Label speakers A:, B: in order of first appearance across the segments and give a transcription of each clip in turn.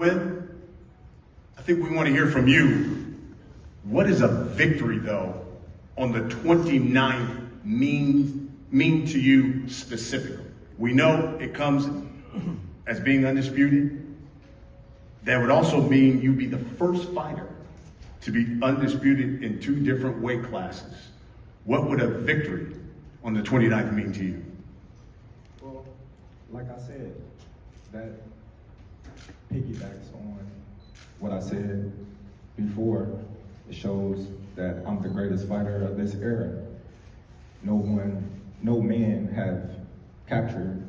A: With, I think we want to hear from you. What is a victory, though, on the 29th mean to you specifically? We know it comes as being undisputed. That would also mean you be the first fighter to be undisputed in 2 different weight classes. What would a victory on the 29th mean to you?
B: Well, like I said, that piggybacks on what I said before. It shows that I'm the greatest fighter of this era. No man have captured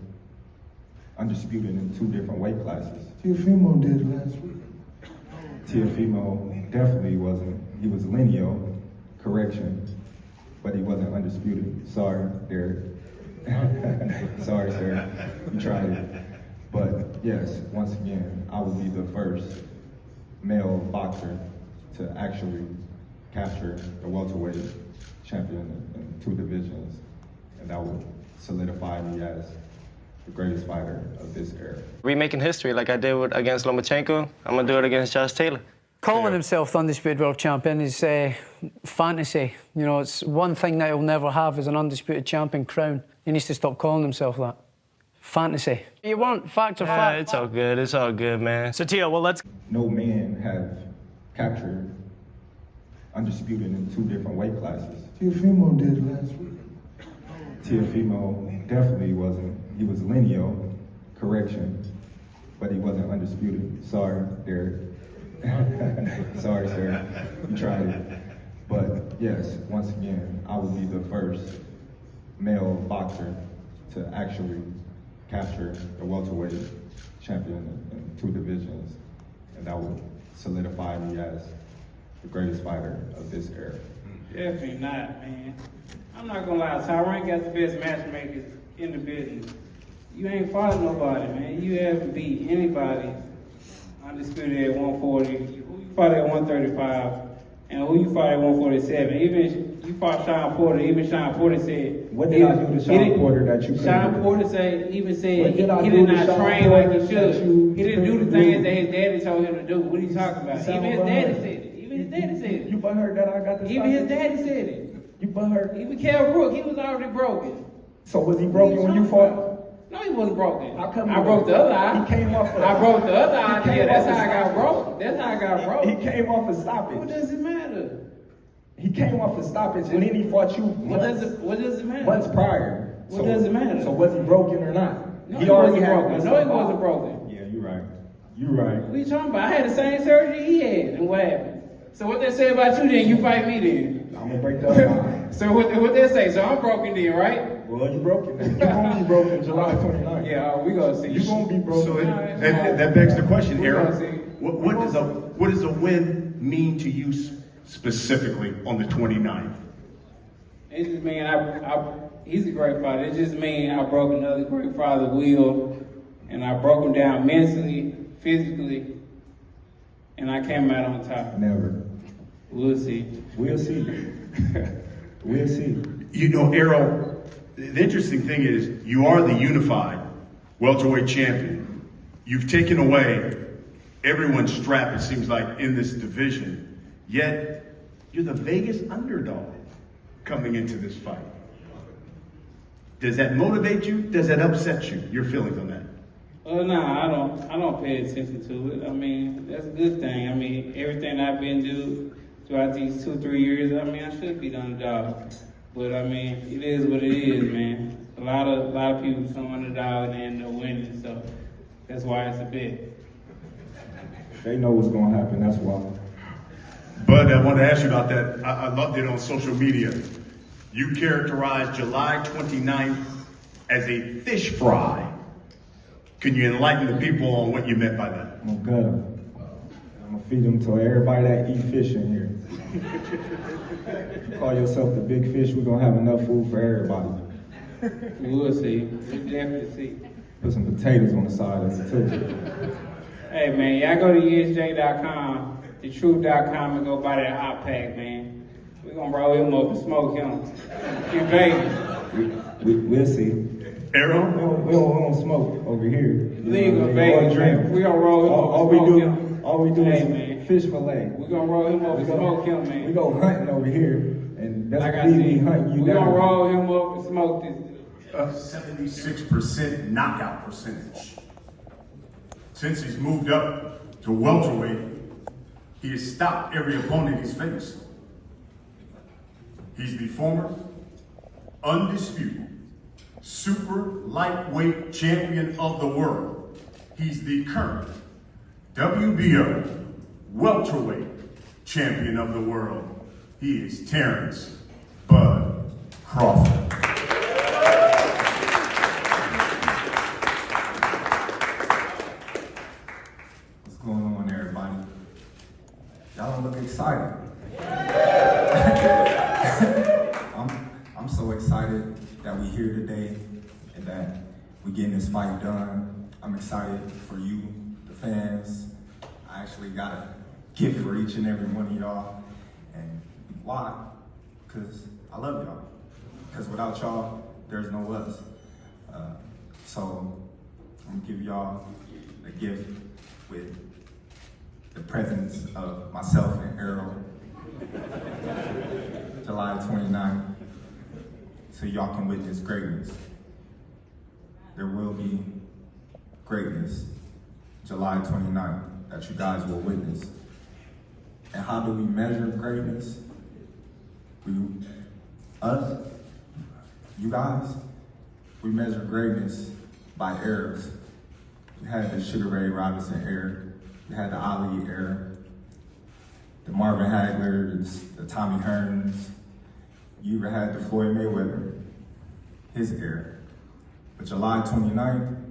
B: undisputed in 2 different weight classes.
C: Teofimo did last week.
B: Teofimo definitely wasn't. He was lineal, correction, but he wasn't undisputed. Sorry, Derek. Sorry, sir. You tried it. But yes, once again, I will be the first male boxer to actually capture the welterweight champion in 2 divisions, and that will solidify me as the greatest fighter of this era.
D: Remaking history like I did against Lomachenko, I'm gonna do it against Josh Taylor.
E: Calling himself the undisputed world champion is fantasy. You know, it's one thing that he'll never have is an undisputed champion crown. He needs to stop calling himself that. Fantasy. You want fact or fact?
D: It's all good. It's all good, man.
F: So, Teo, well, let's...
B: No man have captured undisputed in 2 different weight classes.
C: Teofimo did last week.
B: Teofimo definitely wasn't. He was lineal, correction, but he wasn't undisputed. Sorry, Derek. Sorry, sir. You tried it. But yes, once again, I will be the first male boxer to actually capture the welterweight champion in 2 divisions, and that will solidify me as the greatest fighter of this era.
G: Definitely not, man. I'm not gonna lie, Tyron got the best matchmakers in the business. You ain't fought nobody, man. You haven't beat anybody undisputed at 140. Who you fought at 135, and who you fought at 147. Even you fought Sean Porter. Even Sean Porter said,
B: "What did I do to Sean Porter that you?"
G: Sean Porter said he did not train like he should. He didn't do the things that his daddy told him to do. What are you talking about? Even his daddy said it. Even his daddy said it.
B: You butthurt that I got the.
G: Even his daddy said it.
B: You butthurt.
G: Even Kell Brook, he was already broken.
B: So was he broken when you fought?
G: No, he wasn't broken.
B: I
G: broke the other eye.
B: He came off.
G: I broke the other eye. Yeah, that's how I got broke. That's how I got broke.
B: He came off a stoppage.
G: What does it matter?
B: He came off a stoppage, and then he fought you.
G: What does it matter?
B: Months prior.
G: What does it matter?
B: So was he broken or not?
G: No, he wasn't broken. No, he wasn't broken.
B: Yeah, you're right. You're right.
G: What are you talking about? I had the same surgery he had, and what happened? So what they say about you then? You fight me then?
B: I'm gonna break the other line.
G: So what they say? So I'm broken then, right?
B: Well, you broken. You're gonna be broken July 29th.
G: Yeah, we gonna see.
B: You're gonna be broken.
A: So that begs the question, Errol. What does a win mean to you specifically on the 29th?
G: It just mean he's a great fighter. It just mean I broke another great father will, and I broke him down mentally, physically, and I came out on top.
B: Never.
G: We'll see.
B: We'll see. We'll see.
A: You know, Errol, the interesting thing is you are the unified welterweight champion. You've taken away everyone's strap, it seems like, in this division, yet you're the Vegas underdog coming into this fight. Does that motivate you? Does that upset you? Your feelings on that?
G: No, I don't pay attention to it. I mean, that's a good thing. I mean, everything I've been through throughout these 2-3 years, I mean, I should be the underdog. But I mean, it is what it is, man. A lot of people become underdog and they end up winning, so that's why it's a bet.
B: They know what's gonna happen, that's why.
A: But I want to ask you about that. I loved it on social media. You characterized July 29th as a fish fry. Can you enlighten the people on what you meant by that?
B: I'm gonna gut them. I'm gonna feed them to everybody that eat fish in here. You call yourself the big fish, we're gonna have enough food for everybody.
G: We'll see. We'll definitely see.
B: Put some potatoes on the side of it too.
G: Hey man, y'all go to ESJ.com, thetruth.com, and go buy that hot pack, man. We're gonna roll him up and smoke him in Vegas.
B: We'll see.
A: Errol?
B: We don't smoke over here.
G: Legal,
B: Or
G: baby.
B: drink.
G: We gonna roll him
B: All
G: up.
B: we
G: Smoke
B: do,
G: him.
B: all we do
G: Hey,
B: is
G: man.
B: fish fillet.
G: We gonna roll him up and smoke him, man.
B: We go hunting over here, and that's
G: Like
B: what
G: I
B: we
G: said,
B: hunt you
G: we gonna
B: down.
G: roll him up and smoke this.
A: 76% knockout percentage. Since he's moved up to welterweight, he has stopped every opponent he's faced. He's the former undisputed super lightweight champion of the world. He's the current WBO welterweight champion of the world. He is Terence Bud Crawford.
B: What's going on, everybody? Y'all don't look excited. I'm so excited that we're here today and that we're getting this fight done. I'm excited for you, the fans. I actually got a gift for each and every one of y'all. And why? Because I love y'all. Because without y'all, there's no us. So I'm gonna give y'all a gift with the presence of myself and Errol, July 29th, so y'all can witness greatness. There will be greatness, July 29th, that you guys will witness. And how do we measure greatness? Us, you guys, we measure greatness by eras. You had the Sugar Ray Robinson era, you had the Ali era, the Marvin Hagler, the Tommy Hearns. You even had the Floyd Mayweather, his era. But July 29th, I'm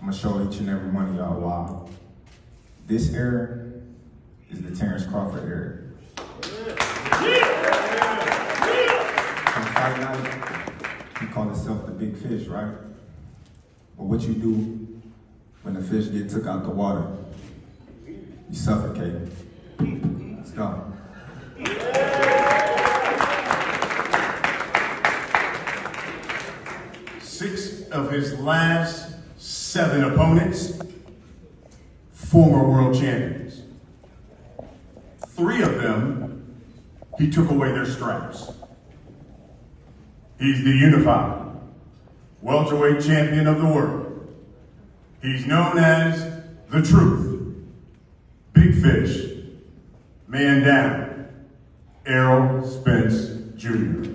B: gonna show each and every one of y'all why. This era is the Terence Crawford era. On Friday night, he called himself the big fish, right? But what you do when the fish get took out the water, you suffocate. Let's go.
A: Six of his last 7 opponents, former world champions. 3 of them, he took away their straps. He's the unified welterweight champion of the world. He's known as the Truth, Big Fish, Man Down, Errol Spence Jr.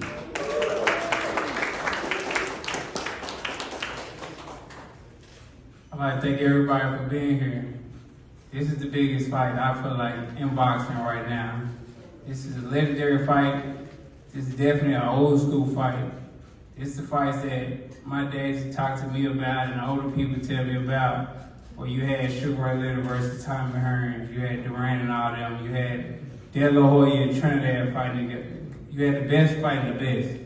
G: I'd like to thank everybody for being here. This is the biggest fight I feel like in boxing right now. This is a legendary fight. This is definitely an old school fight. It's the fights that my dad used to talk to me about and the older people tell me about, where you had Sugar Ray Leonard versus Tommy Hearns, you had Durant and all them, you had De La Hoya and Trinidad fighting together. You had the best fighting the best.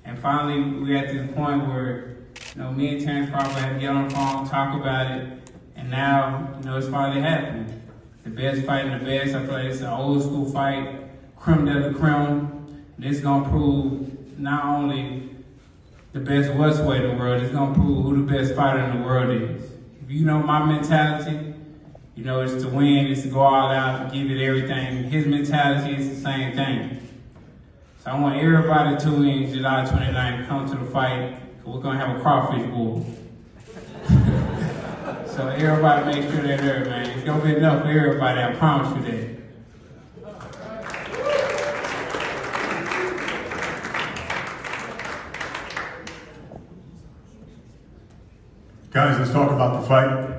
G: And finally, we got to the point where, me and Terence Crawford had to get on the phone, talk about it, and now, it's finally happening. The best fighting the best. I feel like it's an old school fight, creme de la creme. This is gonna prove not only the best welterweight in the world, it's gonna prove who the best fighter in the world is. If you know my mentality, it's to win, it's to go all out and give it everything. His mentality is the same thing. So I want everybody to tune in July 29th, come to the fight. We're gonna have a crawfish bowl. So everybody make sure they're there, man. It's gonna be enough for everybody, I promise you that.
A: Guys, let's talk about the fight.